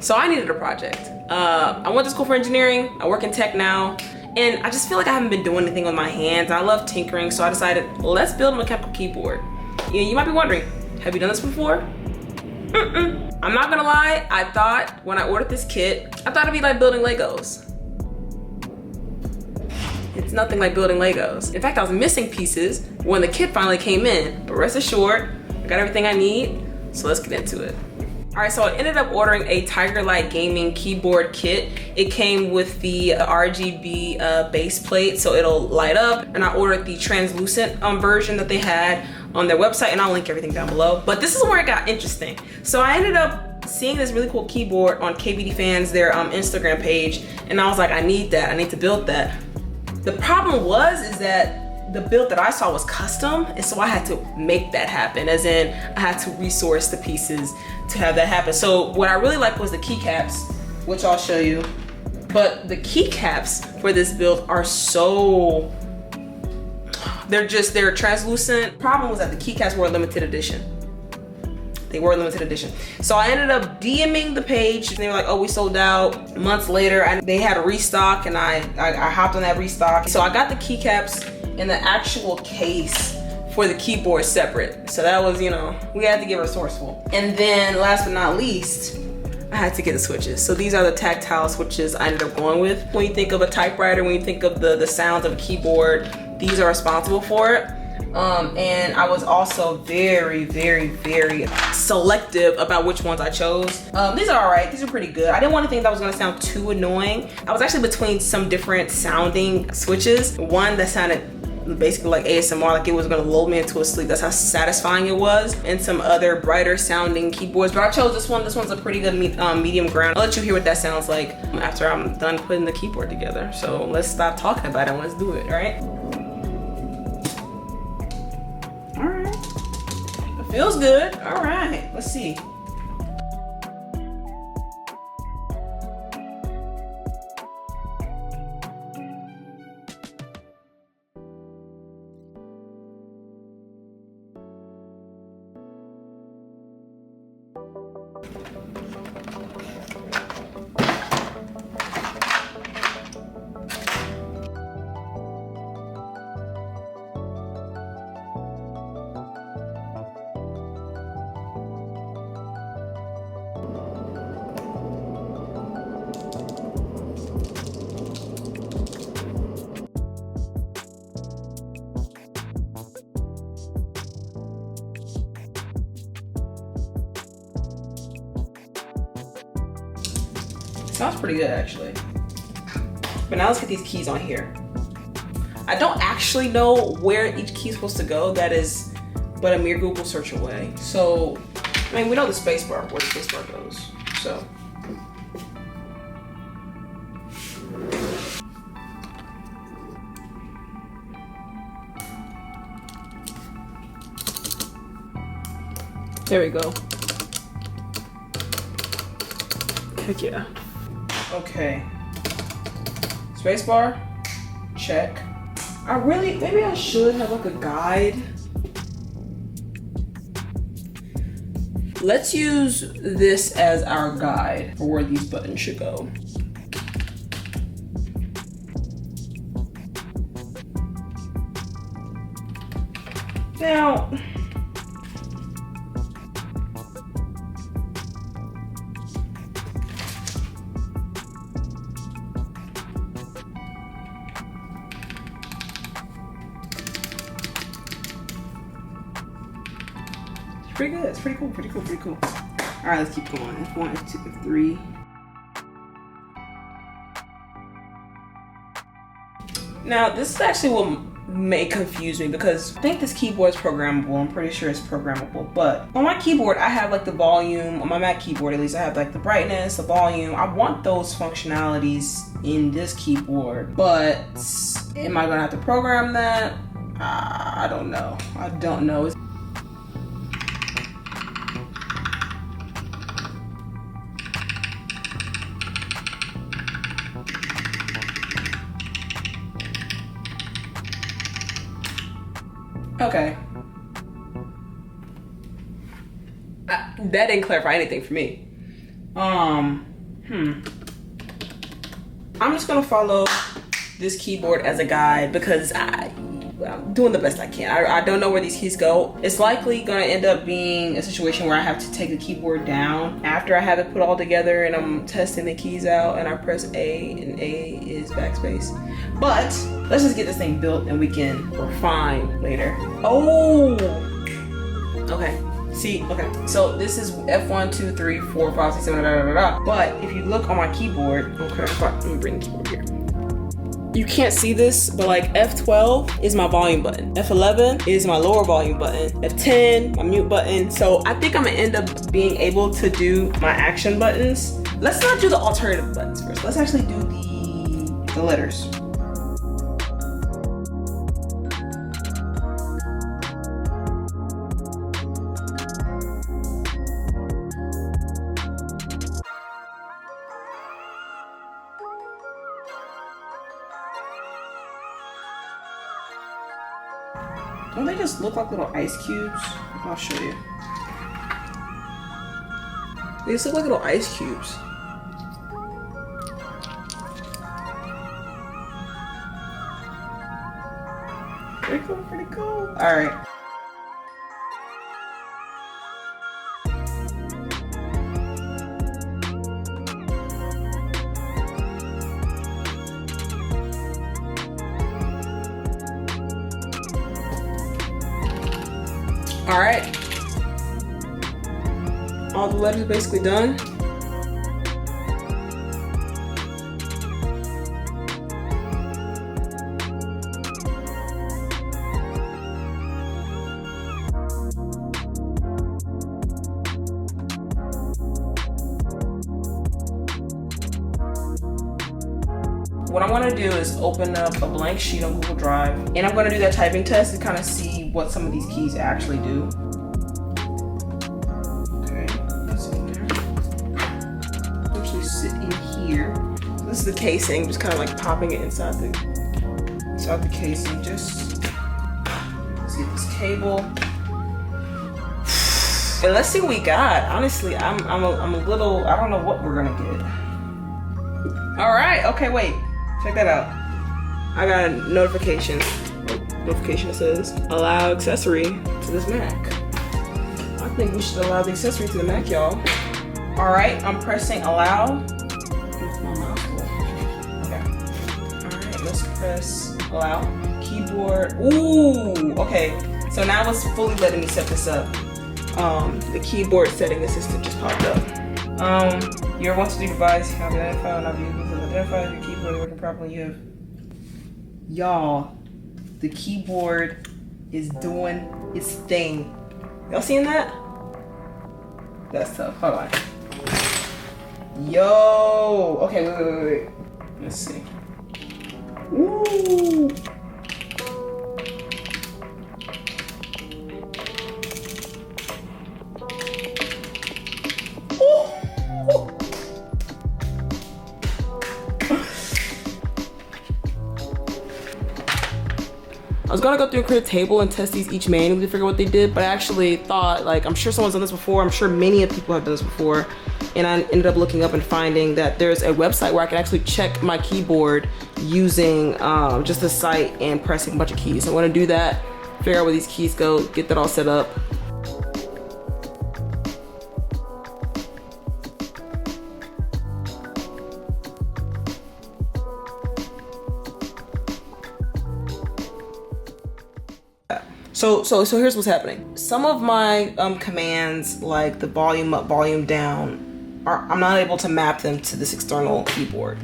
So I needed a project. I went to school for engineering. I work in tech now. And I just feel like I haven't been doing anything with my hands. I love tinkering, so I decided, let's build a mechanical keyboard. You might be wondering, have you done this before? I'm not gonna lie, I thought when I ordered this kit, I thought it'd be like building Legos. It's nothing like building Legos. In fact, I was missing pieces when the kit finally came in, but rest assured, I got everything I need, so let's get into it. All right, so I ended up ordering a Tiger Light gaming keyboard kit. It came with the RGB base plate, so it'll light up. And I ordered the translucent version that they had on their website, and I'll link everything down below. But this is where it got interesting. So I ended up seeing this really cool keyboard on KBD Fans, their Instagram page, and I was like, I need that, I need to build that. The problem is that the build that I saw was custom, and so I had to make that happen, as in I had to resource the pieces to have that happen. So what I really liked was the keycaps, which I'll show you. But the keycaps for this build are so, they're translucent. Problem was that the keycaps were a limited edition. They were a limited edition. So I ended up DMing the page, and they were like, oh, we sold out. Months later, they had a restock, and I hopped on that restock. So I got the keycaps and the actual case for the keyboard separate. So that was, we had to get resourceful. And then last but not least, I had to get the switches. So these are the tactile switches I ended up going with. When you think of a typewriter, when you think of the sounds of a keyboard, these are responsible for it. And I was also very, very, very selective about which ones I chose. These are all right, these are pretty good. I didn't want anything that was gonna sound too annoying. I was actually between some different sounding switches. One that sounded basically like ASMR, like it was gonna lull me into a sleep. That's how satisfying it was. And some other brighter sounding keyboards, but I chose this one. This one's a pretty good medium ground. I'll let you hear what that sounds like after I'm done putting the keyboard together. So let's stop talking about it and let's do it, all right? All right, it feels good. All right, let's see. Sounds pretty good, actually. But now let's get these keys on here. I don't actually know where each key is supposed to go. That is but a mere Google search away. So, I mean, we know the spacebar, where the spacebar goes. So. There we go. Heck yeah. Okay. Spacebar, check. Maybe I should have like a guide. Let's use this as our guide for where these buttons should go. Now, pretty good. It's pretty cool, pretty cool, pretty cool. All right, let's keep going. F1, F2, F3. Now, this is actually what may confuse me because I think this keyboard is programmable. I'm pretty sure it's programmable, but on my keyboard, I have like the volume, on my Mac keyboard at least, I have like the brightness, the volume. I want those functionalities in this keyboard, but am I gonna have to program that? I don't know. I don't know. Okay. That didn't clarify anything for me. I'm just gonna follow this keyboard as a guide because I'm doing the best I can. I don't know where these keys go. It's likely gonna end up being a situation where I have to take the keyboard down after I have it put all together and I'm testing the keys out and I press A and A is backspace. But let's just get this thing built and we can refine later. Oh, okay. See, okay, so this is F1, 2, 3, 4, 5, 6, 7, da, da, da, da. But if you look on my keyboard, okay, let me bring this over here. You can't see this, but like F12 is my volume button. F11 is my lower volume button. F10, my mute button. So I think I'm gonna end up being able to do my action buttons. Let's not do the alternative buttons first. Let's actually do the letters. Don't they just look like little ice cubes? I'll show you. They just look like little ice cubes. Pretty cool, pretty cool. All right. All right, all the letters basically done. What I'm gonna do is open up a blank sheet on Google Drive, and I'm gonna do that typing test to kind of see what some of these keys actually do. Okay, that's in there. Actually sit in here. This is the casing, just kind of like popping it inside the casing. Just see this cable. And let's see what we got. Honestly, I'm a little, I don't know what we're gonna get. All right, okay, wait. Check that out. I got a notification. Notification that says allow accessory to this Mac. I think we should allow the accessory to the Mac, y'all. All right, I'm pressing allow. With my mouse. Okay. All right, let's press allow. Keyboard. Ooh, okay. So now it's fully letting me set this up. The keyboard setting assistant just popped up. Your want-to-do device, you have identified or not be able to identify your keyboard working properly. You have, y'all, the keyboard is doing its thing. Y'all seeing that? That's tough. Hold on. Yo. Okay, wait. Let's see. Ooh. I was gonna go through and create a table and test these each manually to figure out what they did, but I actually thought, like, I'm sure someone's done this before. I'm sure many of people have done this before. And I ended up looking up and finding that there's a website where I can actually check my keyboard using just the site and pressing a bunch of keys. So I wanna do that, figure out where these keys go, get that all set up. So here's what's happening. Some of my commands, like the volume up, volume down, I'm not able to map them to this external keyboard.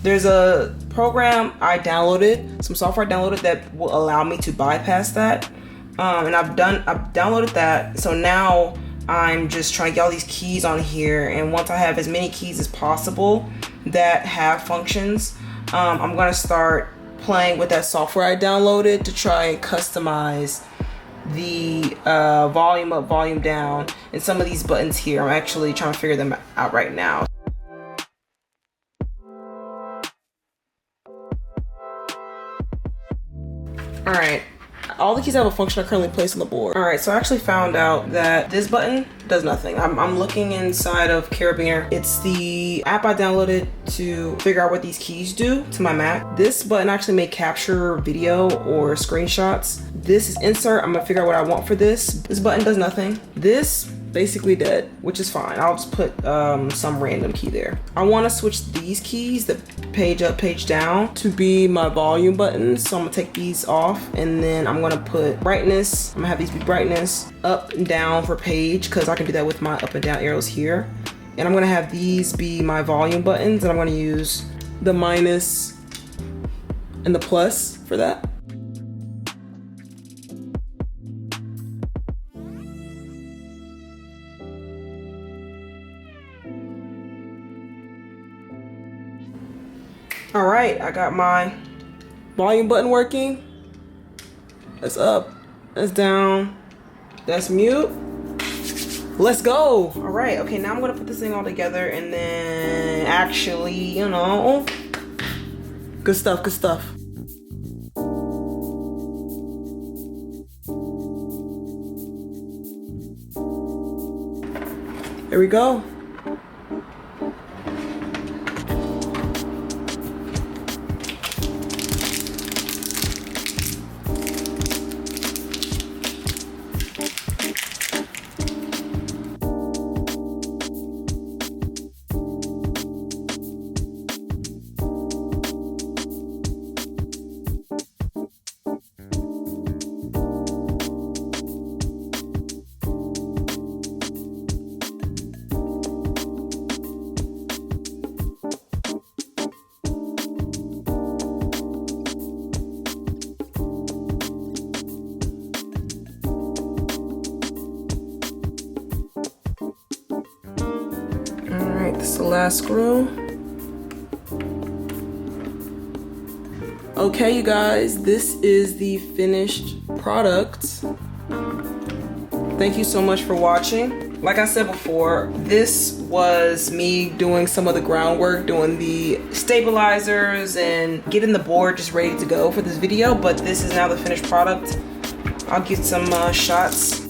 There's a program I downloaded, some software I downloaded that will allow me to bypass that. And I've downloaded that. So now I'm just trying to get all these keys on here. And once I have as many keys as possible that have functions, I'm gonna start playing with that software I downloaded to try and customize the volume up, volume down, and some of these buttons here. I'm actually trying to figure them out right now. All right, all the keys have a function are currently placed on the board. All right, so I actually found out that this button does nothing. I'm looking inside of Carabiner. It's the app I downloaded to figure out what these keys do to my Mac. This button actually may capture video or screenshots. This is insert. I'm gonna figure out what I want for this. This button does nothing. This basically dead, which is fine. I'll just put some random key there. I want to switch these keys, the page up, page down, to be my volume buttons. So I'm gonna take these off, and then I'm gonna put brightness. I'm gonna have these be brightness, up and down for page, because I can do that with my up and down arrows here. And I'm gonna have these be my volume buttons, and I'm gonna use the minus and the plus for that. All right, I got my volume button working. That's up, that's down, that's mute. Let's go. All right, okay, now I'm gonna put this thing all together and then actually, you know, good stuff, good stuff. Here we go. This is the last screw. Okay, you guys, this is the finished product. Thank you so much for watching. Like I said before, this was me doing some of the groundwork, doing the stabilizers and getting the board just ready to go for this video, but this is now the finished product. I'll get some shots.